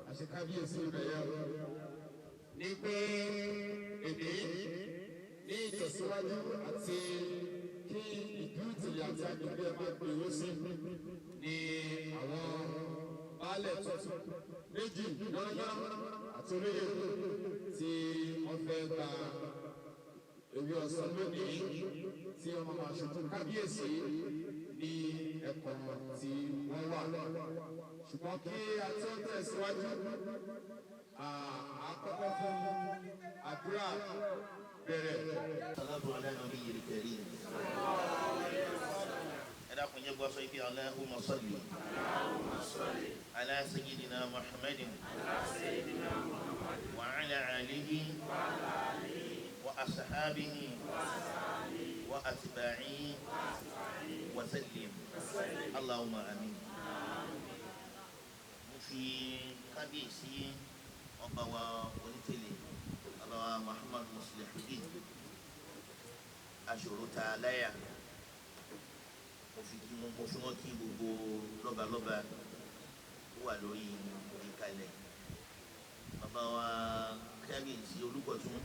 àṣẹ kábíyèsí ìbẹ̀yẹ ní pé èdè ní ìtẹ̀síwájú àti kí ìlú ìtìlẹ̀ àti agbègbè máa gbèrú sí ní àwọn baálẹ̀ tuntun méjì lọ́yọ́ àti olóyè tí wọ́n fẹ́ gba ewé ọ̀sán lónìí tí wọ́n máa ṣojú kábíyèsí ní ẹ̀kọ́ tí wọ́n wà. Ṣùgbọ́n kí a tó tẹ̀síwájú àkọ́kọ́ fún àdúrà bẹ̀rẹ̀. Salatu ala nabiyil karim. Ẹ dákun jẹ́ gbọ́ sọ ibi Allahumma salli ala sayyidina Muhammadin wa ala alihi wa ashabihi wa atba'ihi wa sallim. Allahumma amin. Mo fi kábíyèsí ọba wa Onítẹ̀lẹ̀ ọba wa Muhammad Muslihuddin aṣòro ta láyà mo fi wọn kí gbogbo lọ́balọ́ba tó wà lórí ìkàlẹ̀ bàbá wa kábíyèsí Olúkọ̀tún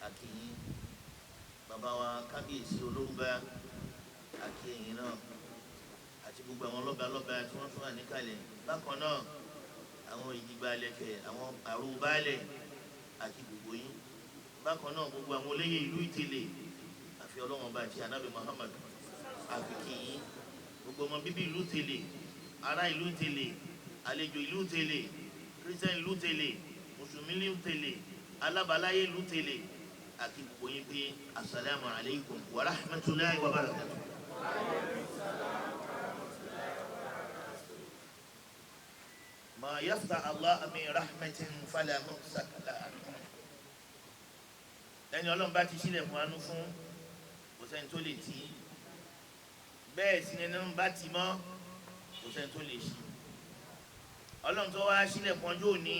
àkìyí bàbá wa kábíyèsí Olórúbá àkìyí náà àti gbogbo àwọn lọ́balọ́ba tí wọ́n tún wà níkàlẹ̀ bákan náà àwọn ìdìgbà lẹ́kẹ̀ àwọn àrùbálẹ̀ àti gbogbo yín bákan náà gbogbo àwọn olóyè ìlú Ìtẹ̀lẹ̀ àfi Ọlọ́run ọba àti Ànábì Muhammad àfikì yín gbogbo ọmọ bíbí ìlú Ìtẹ̀lẹ̀ ará ìlú Ìtẹ̀lẹ̀ àlejò ìlú Ìtẹ̀lẹ̀ kírísítẹ́nì ìlú Ìtẹ̀lẹ̀ mùsùlùmí ìlú Ìtẹ̀lẹ̀ alábàáláyé ìlú Ìtẹ̀lẹ̀ àti gbogbo yín pé assalamu alaikum wa rahmatullahi wa barakatuh. ما يفتح الله من رحمة فلا ممسك لها. Ẹni Ọlọ́run bá ti sílẹ̀ fún àánú fún kò sẹ́ni tó lè tì í bẹ́ẹ̀ sì ni ẹni bá ti mọ́ kò sẹ́ni tó lè ṣí. Ọlọ́run tó wá sílẹ̀ fún ọjọ́ òní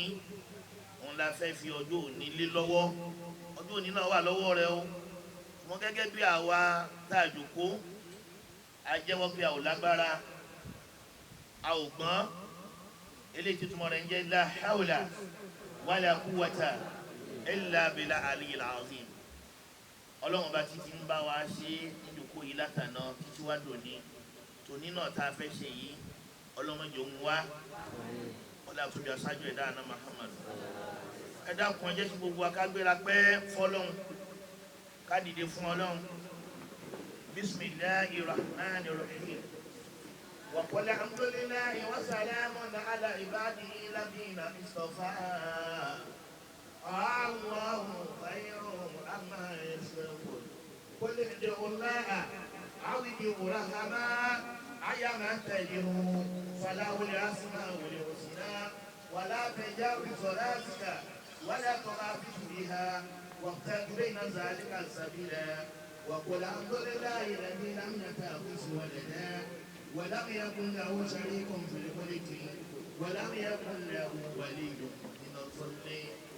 òun la fẹ́ fi ọjọ́ òní lé lọ́wọ́ ọjọ́ òní náà wà lọ́wọ́ rẹ o ṣùgbọ́n gẹ́gẹ́ bí àwa tá a jòkó a jẹ́wọ́ pé a ò lágbára a ò gbọ́n eléyìí tí túmọ̀ rẹ̀ ń jẹ́ la hawla wala quwwata illa billahi aliyyil azim. Ọlọ́run bá títí ń bá wa ṣe ìdókò yìí látàná títí wá dòní tòní náà tá a fẹ́ ṣe yìí Ọlọ́run jò ń wá ọlá tóbi aṣáájú ẹ̀dá àná Muhammad. Ẹ dákun ẹ jẹ́ kí gbogbo akágbéra pẹ́ fọ́lọ́run ká dìde fún Ọlọ́run. Bismillahir rahmanir rahim. وقل الحمد لله وسلام على عباده الذين اصطفى الله خير عما يشركون قل ادعوا الله او ادعوا الرحمن ايما تدعوا فله الاسماء الحسنى ولا تجاوز بصلاتك ولا تخافت بها وابتغ بين ذلك السبيلا وقل الحمد لله الذي لم يتخذ ولدا ولم يكن له شريك في الملك ولم يكن له ولي من الظل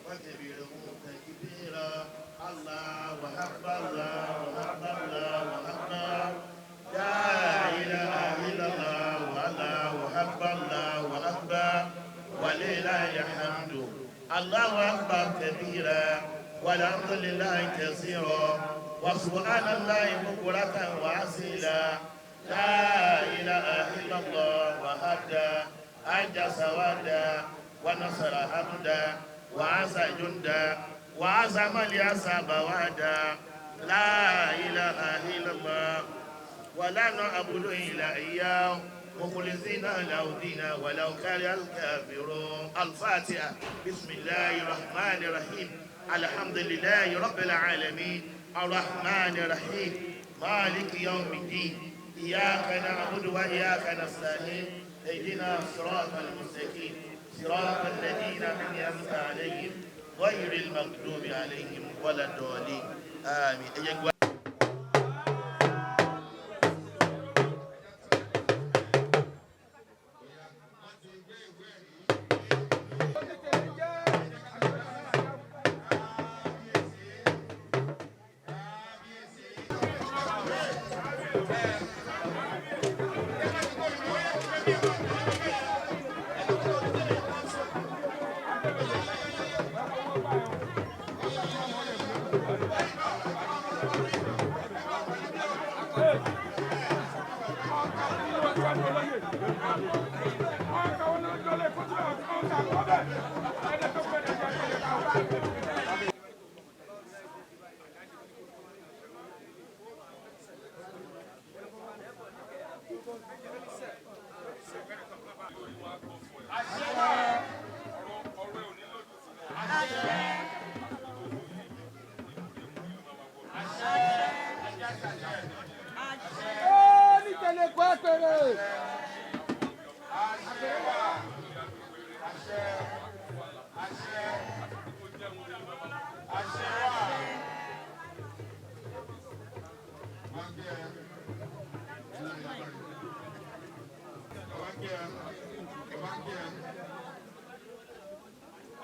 وكبره تكبيرا الله اكبر الله اكبر الله اكبر لا اله الا الله والله اكبر الله اكبر ولله الحمد الله اكبر كبيرا والحمد لله كثيرا وسبحان الله بكرة وأصيلا لا إله إلا الله وحده أنجز وحده ونصر حمدا وعز جندا وعزم اليساب وحده لا إله إلا الله ولا نعبد إلا إياه مخلصين له الدين ولو كره الكافرون. الفاتحة. بسم الله الرحمن الرحيم الحمد لله رب العالمين الرحمن الرحيم مالك يوم الدين إياك نعبد وإياك نستعين اهدنا الصراط المستقيم صراط الذين أنعمت عليهم غير المغضوب عليهم ولا الضالين آمين.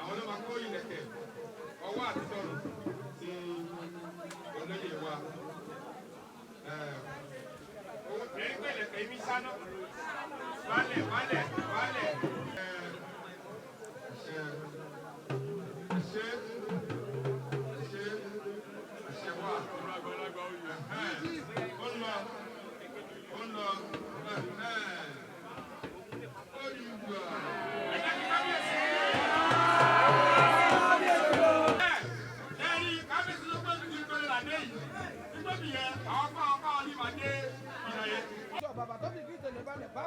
àwọn ló máa kó ìlẹ̀kẹ̀ ọwọ́ àti tọrùn ti olóyè wa. ẹ̀rí pé ìlẹ̀kẹ̀ mi sáná wálẹ̀ wálẹ̀ wálẹ̀. àṣẹ wà ó lọ bàbá tó fi kí ìtẹ̀lé balẹ̀ bá.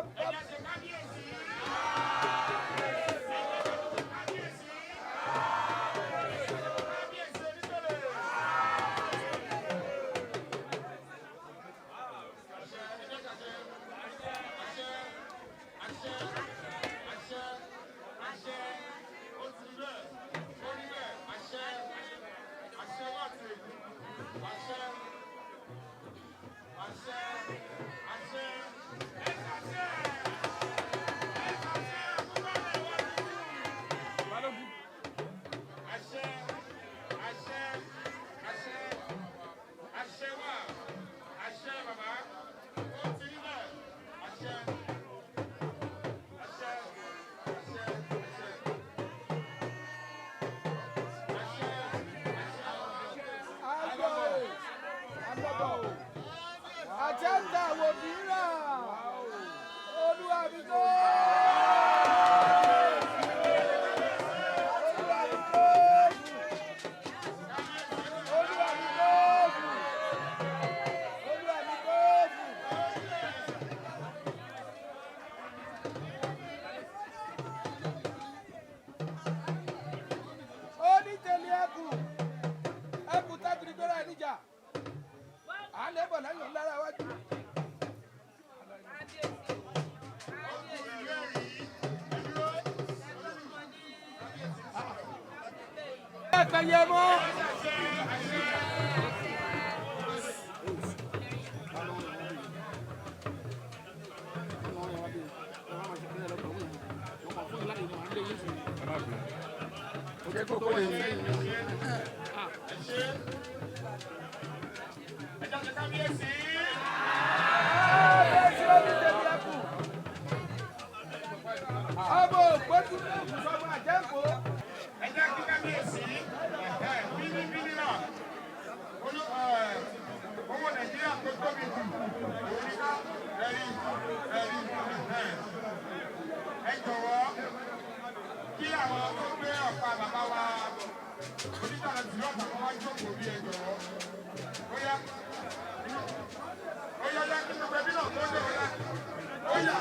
Àjẹ́ta wo mìíràn, Olúwa mi tó. Olúwa mi tó. Olúwa mi tó. Olúwa mi tó. Ó ní tẹ̀lé ẹkùn tábìlì tó rà níjà. À ń lébọ̀ lẹ́yìn lára wájú. Ẹ̀kẹ́yẹ mọ́. Owó Nàìjíríà tó tóbi jù òrìká ẹ̀rí. Ẹ jọ̀wọ́ kí àwọn tó gbé ọ̀pá bàbá wa onídàá jùlọ àtàwọn wá jókòó bí ẹ jọ̀wọ́. Ó yá kí gbogbo ẹbí náà tó dé ọ̀la. Ó yá.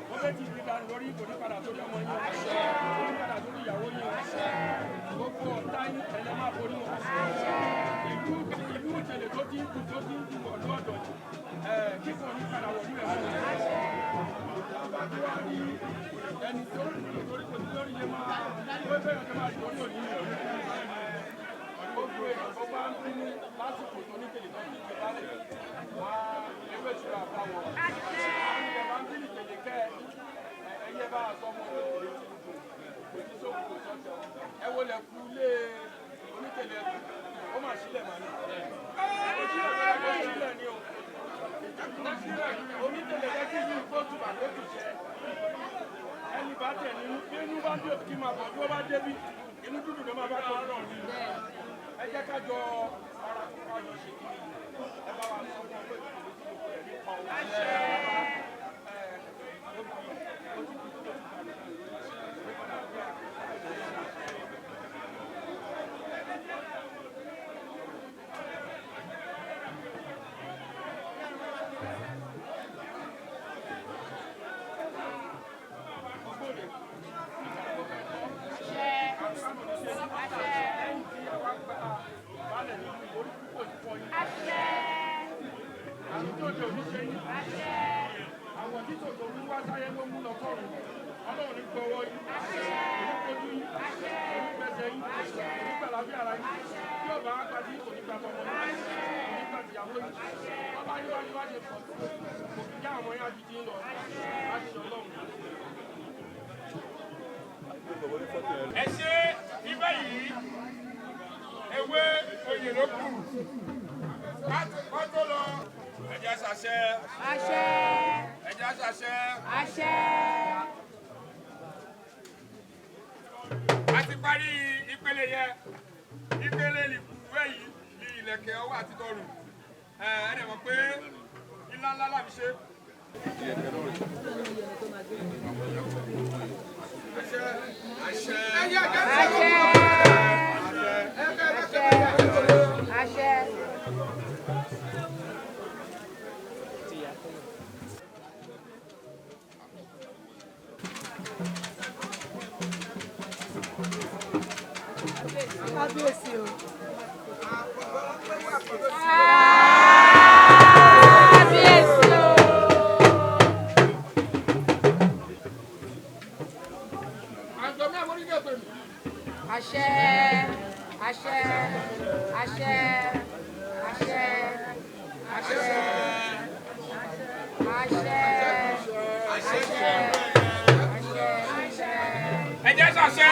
Wọ́n fẹ́ ti fi dànù lórí kò ní padà sórí ọmọ yín. Kò ní padà sórí ìyàwó yín. ẹni tó torí kò sí lórí yẹn máa wọ́n fẹ́ yọ̀ọ́ máa tó ní òní gbogbo èèyàn tó bá ń bínú lásìkò tó ní kèlè náà ní ìjọba lè wá ewé ìtura àbáwọ̀ ẹ̀ bá ń bínú kèlè kẹ́ ẹ̀yẹ bá a sọ ọmọ òní òní tó kù sọ́jọ́ ẹ wo lẹ kú lé oníkèlè ó mà sílẹ̀ mà ní òsílẹ̀ ni o oníkèlè yẹ kí yìí kó tùbà tó tù jẹ ẹni bá tẹ̀ nínú inú bá dé kí máa bọ̀ tí wọ́n bá débi inú dúdú ló máa bá tó rọ̀ ní ẹ jẹ́ ká jọ ara kó ká jọ ṣe kí ẹ bá wa sọ fún ọ pé àwọn títò tó ń wá sáyé ló mú lọ kọrùn Ọlọ́run ní gbọ́wọ́ yìí oníkojú yìí onígbẹ̀sẹ̀ yìí onígbàlábí ara yìí tí ó bá gbà sí onígbà tọmọ yìí onígbà tìyàwó yìí wọ́n bá yíwájú wá ṣe pọ̀ kò fi já àwọn yẹn àjùjí ń lọ láti Ọlọ́run. ẹ ṣe ibẹ̀ yìí ewé oyè ló kù wọ́n tó lọ. Ẹja ṣàṣẹ. Àṣẹ. Ẹja ṣàṣẹ. Àṣẹ. A ti parí ìpele yẹn. Ìpele ìbúwé yìí ní ìlẹ̀kẹ̀ ọwọ́ àti tọrùn. Ẹ̀ẹ́dẹ̀ mọ̀ pé ńlá ńlá làbí ṣe. Àṣẹ. Àṣẹ. Àṣẹ. Àṣẹ. Kábíyèsí o. Kábíyèsí o. Àṣẹ, àṣẹ, àṣẹ, àṣẹ, àṣẹ, àṣẹ, àṣẹ, Ẹ jẹ́ ṣàṣẹ.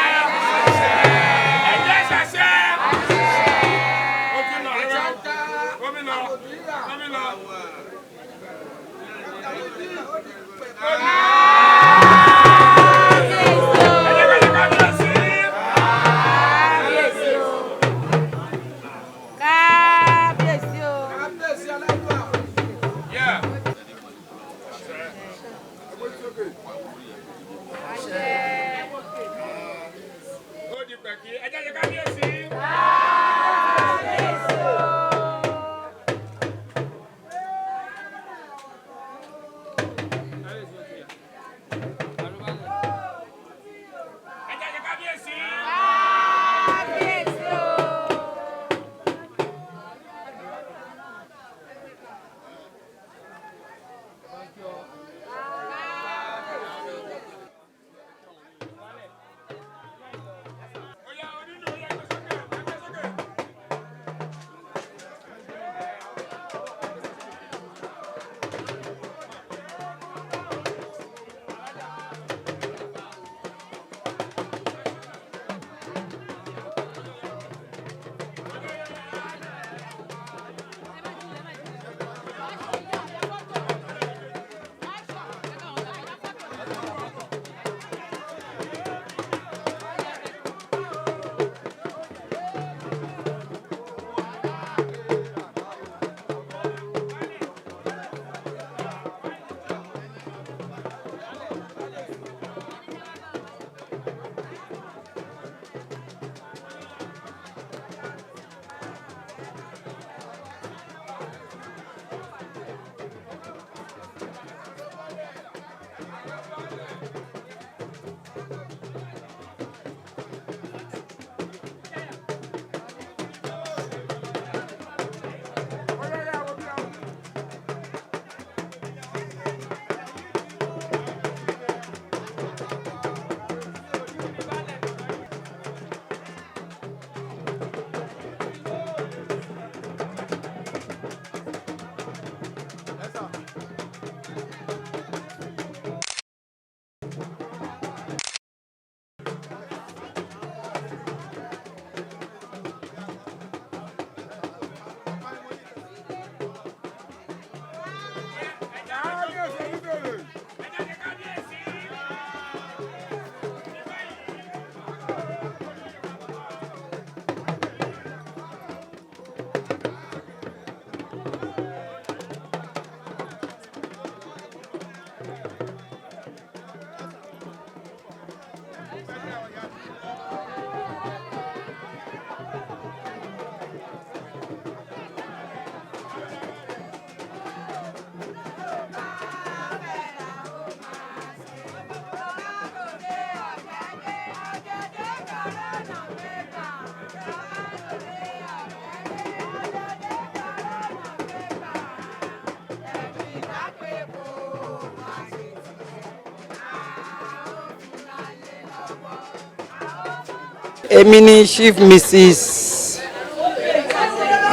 Èmi ni Chief Mrs.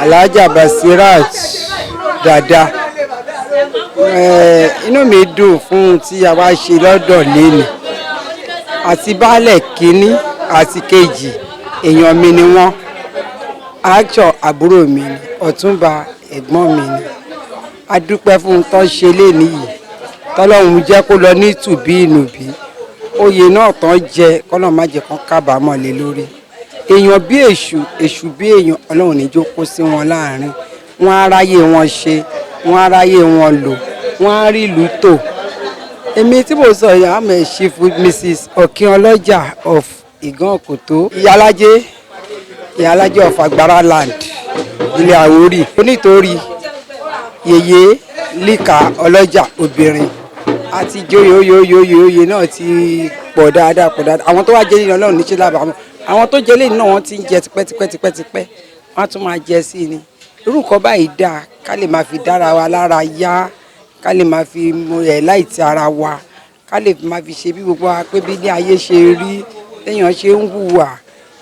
Alhaja Basirat Dada. Inú mi dùn fún tí a wá ṣe lọ́dọ̀ lẹ́nu. Àti baálẹ̀ kínní àti kejì èèyàn mi ni wọ́n. Àjọ àbúrò mi ni, Ọ̀túnba ẹ̀gbọ́n mi ni. A dúpẹ́ fún tó ṣe léni yìí. Tọ́lọ́run jẹ́ kó lọ ní tùbí ìnùbí. Oyè náà tán jẹ kọ́nà má jẹ́ kán kábàámọ̀ lé lórí. Èèyàn bí èṣù, èṣù bí èèyàn, Ọlọ́run ní jókòó sí wọn láàrin. Wọ́n á ráyè wọn ṣe, wọ́n á ráyè wọn lò, wọ́n á rí ìlú tò. Èmi tí mo sọ yìí, I'm a Chief Mrs. Okinọlọ́jà of Ìgànkòtó. Ìyálájé of Agbára land, ilé Àwórì. Nítorí yèyé líka ọlọ́jà obìnrin àti jóyè náà ti pọ̀ dáadáa. Àwọn tó wá jẹ́ nínú Ọlọ́run níṣẹ́ lábàámọ̀. Àwọn tó jẹ́ lẹ́yìn náà wọ́n ti ń jẹ tipẹ́. Wọ́n á tún máa jẹ sí ni. Irú nǹkan báyìí dáa ká lè máa fi dára wa lára yá, ká lè máa fi láìtì ara wa, ká lè máa fi ṣe bí gbogbo wa pé bí ní ayé ṣe rí, téèyàn ṣe ń hùwà.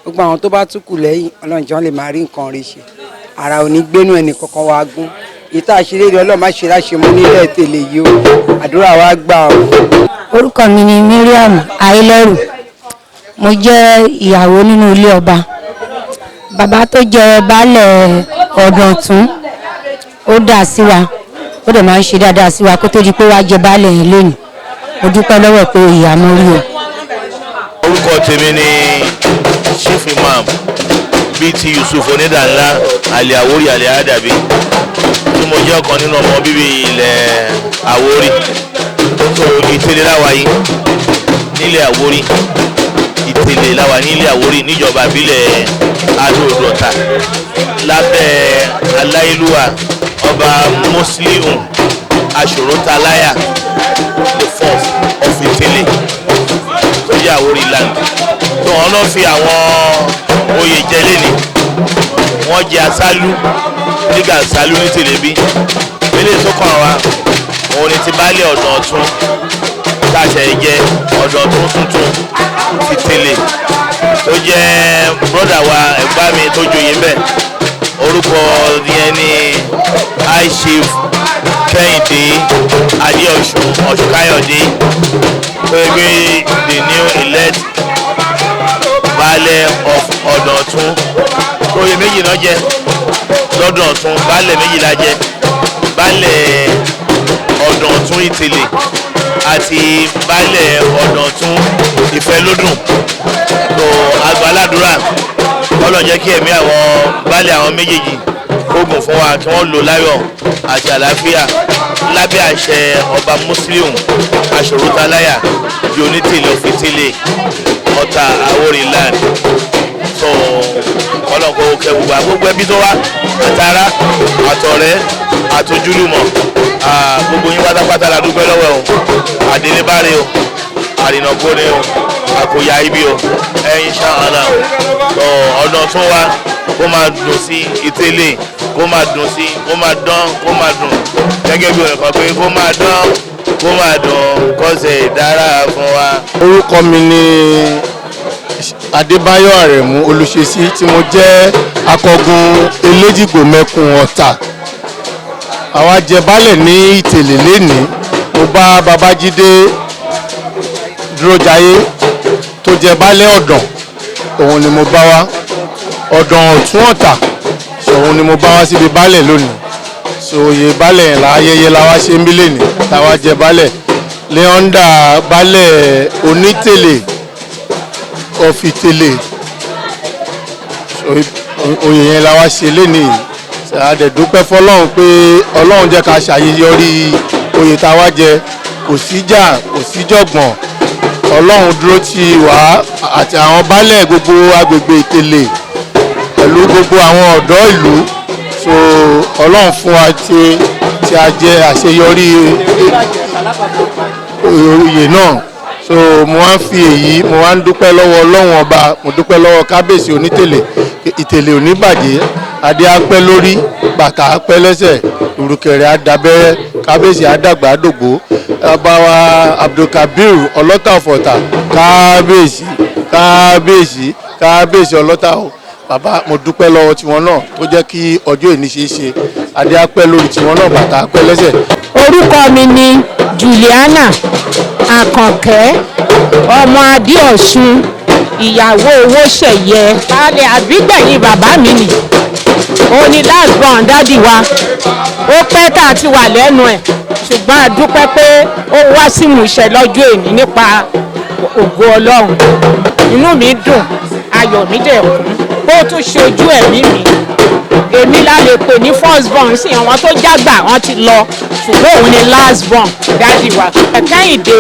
Gbogbo àwọn tó bá tún kù lẹ́yìn Ọlọ́run jọ lè máa rí nǹkan rí ṣe. Ara ò ní gbénú ẹnì kankan wa gún. Ìta àṣírí Ọlọ́run má ṣe láṣẹ mú nílẹ̀ tèlè yìí o. Àdúrà wa gbà o. Orúkọ mi ni Mariam Ayélẹ́rù. Mo jẹ́ ìyàwó nínú ilé ọba. Bàbá tó jẹ baálẹ̀ Ọ̀dọ̀tún ó dá sí wa, ó dẹ̀ máa ń ṣe dáadáa sí wa kó tó di pé wá jẹ baálẹ̀ yẹn lónìí. Mo dúpẹ́ lọ́wọ́ pé ìyá mo rí o. Orúkọ tèmi ni Chief Imam BT Yusuf Onídàńlá àlè Àwórì àlè Àdàbí tí mo jẹ́ ọ̀kan nínú ọmọ bíbí ilẹ̀ Àwórì. So Ìtẹ̀lé láwa yìí nílẹ̀ Àwórì, Ìtẹ̀lé láwa nílẹ̀ Àwórì níjọba ìbílẹ̀ Adó-Odò-Ọ̀tà lábẹ́ aláìlúwà ọba Muslim Aṣòrótaláyà the first of Ìtẹ̀lé tó jẹ́ Àwórì land. tó wọn náà fi àwọn oyè jẹ lẹ́ni wọ́n jẹ asálú nígbà asálú ní tèlébí eléyìí tó kàn wá òun ni ti baálẹ̀ Ọ̀dọ̀tún táṣẹ jẹ Ọ̀dọ̀tún tuntun ti Tẹ̀lé tó jẹ́ brọ́dà wa ẹ̀gbọ́n mi tó joyè ń bẹ̀. Orúkọ yẹn ni High Chief Kẹ́hìndé Adéọ̀ṣun Ọ̀ṣunkáyọ̀dé tó gbé the new elect baálẹ̀ of Ọ̀dọ̀tún. Oyè méjì náà jẹ lọ́dún Ọ̀tún, baálẹ̀ méjìlá jẹ, baálẹ̀ Ọ̀dọ̀tún Ìtẹ̀lé àti baálẹ̀ Ọ̀dọ̀tún Ìfẹ́lódùn. tó agbáládùúrà Ọlọ́run jẹ́ kí ẹ̀mí àwọn baálẹ̀ àwọn méjèèjì ogun fún wa kí wọ́n lò láyọ̀ àti àlàáfíà lábẹ́ àṣẹ ọba Muslim Aṣòrótaláyà di Onítẹ̀lé of Ìtẹ̀lé Ọ̀tà Àwórì land. so Ọlọ́run kò kẹ́ gbogbo ẹbí tó wá àtàrà àtọ̀rẹ́ àtòjúlùmọ̀ gbogbo yín pátápátá la dúpẹ́ lọ́wọ́ o. Àdélébáre o, àrìnàkóre o, àkòyà ibi o, inshallah Ọ̀dọ̀tún wa kó máa dùn sí Ìtẹ̀lé, kó máa dùn sí, kó máa dán, kó máa dùn gẹ́gẹ́ bí ọ̀rẹ́ kan pé kó máa dán, kó máa dùn kọ́sẹ̀ dára fún wa. Orúkọ mi ni Adébáyọ̀ Àrẹ̀mú Olùṣesí tí mo jẹ́ akọgun Eléjìgbò Mẹ́kùn Ọ̀tà. Àwa jẹ baálẹ̀ ní Ìtẹ̀lé lénìí. Mo bá Babájídé Dúrójayé tó jẹ baálẹ̀ Ọ̀dàn, òun ni mo bá wá. Ọ̀dọ̀tún Ọ̀tà òun ni mo bá wá síbi baálẹ̀ lónìí. so oyè baálẹ̀ yẹn ayẹyẹ la wá ṣe ń bí lénìí táwa jẹ baálẹ̀ leonda baálẹ̀ Onítẹ̀lé of Ìtẹ̀lé oyè yẹn la wá ṣe lénìí. àdẹ̀dúpẹ́ fọlọ́run pé Ọlọ́run jẹ́ ká ṣàyẹyọrí oyè táwa jẹ, kò síjà kò síjọ̀gbọ̀n, Ọlọ́run dúró tì wá àti àwọn baálẹ̀ gbogbo agbègbè Ìtẹ̀lé pẹ̀lú gbogbo àwọn ọ̀dọ́ ìlú. so Ọlọ́run fún wa tí a jẹ àṣeyọrí oyè náà. so mo wá ń fi èyí mo wá ń dúpẹ́ lọ́wọ́ Ọlọ́run ọba, mo dúpẹ́ lọ́wọ́ kábíyèsí Onítẹ̀lé. Ìtẹ̀lé ò ní bàjẹ́, adé á pẹ́ lórí, bàtà á pẹ́ lẹ́sẹ̀, ìrùkẹ̀rẹ̀ á dabẹ́rẹ́, kábíyèsí á dàgbà á dògbó. Ọba wa Abdulkabir Ọlọ́tà of Ọ̀tà, kábíyèsí kábíyèsí ọlọ́ta o bàbá mo dúpẹ́ lọ́wọ́ tiwọn náà tó jẹ́ kí ọjọ́ ìní ṣe é ṣe adé apẹ́ lórí tiwọn náà bàtà apẹ́ lẹ́sẹ̀. orúkọ mi ni Juliana Àkànkẹ́ ọmọ Adéọ̀ṣun ìyàwó Owóṣẹ̀yẹ baálẹ̀ àbígbẹ̀yìn bàbá mi nì òun ni last born dádì wa ó pẹ́ tá a ti wà lẹ́nu ẹ̀ ṣùgbọ́n a dúpẹ́ pé ó wá sí ìmúṣẹ lọ́jọ́ èní nípa ògo Ọlọ́run inú mi dùn ayọ̀ mi dẹ̀ kún bó tún ṣe ojú ẹ̀mí mi èmi la lè pè ní first born sí àwọn tó jágbà wọn ti lọ ṣùgbọ́n òun ni last born dádì wa Kẹ́hìndé.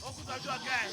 Ó kú sọ́jọ́ ọ̀gá ẹ̀.